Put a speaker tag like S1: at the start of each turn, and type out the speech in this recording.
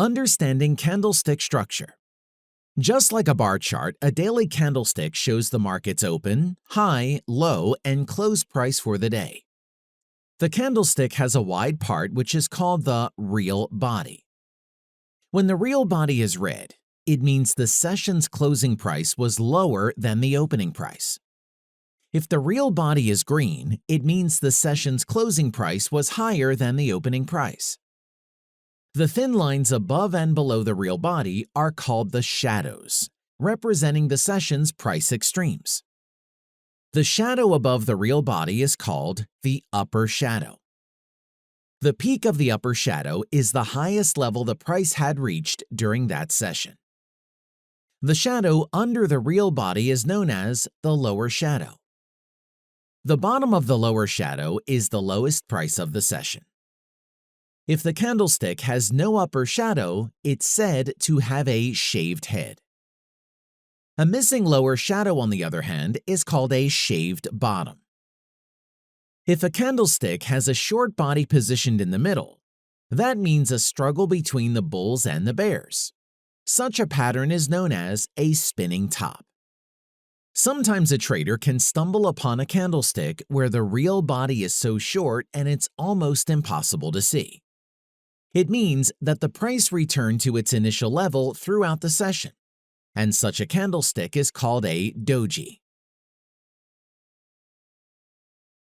S1: Understanding candlestick structure. Just like a bar chart, a daily candlestick shows the market's open, high, low, and close price for the day. The candlestick has a wide part which is called the real body. When the real body is red, it means the session's closing price was lower than the opening price. If the real body is green, it means the session's closing price was higher than the opening price. The thin lines above and below the real body are called the shadows, representing the session's price extremes. The shadow above the real body is called the upper shadow. The peak of the upper shadow is the highest level the price had reached during that session. The shadow under the real body is known as the lower shadow. The bottom of the lower shadow is the lowest price of the session. If the candlestick has no upper shadow, it's said to have a shaved head. A missing lower shadow, on the other hand, is called a shaved bottom. If a candlestick has a short body positioned in the middle, that means a struggle between the bulls and the bears. Such a pattern is known as a spinning top. Sometimes a trader can stumble upon a candlestick where the real body is so short and it's almost impossible to see. It means that the price returned to its initial level throughout the session, and such a candlestick is called a doji.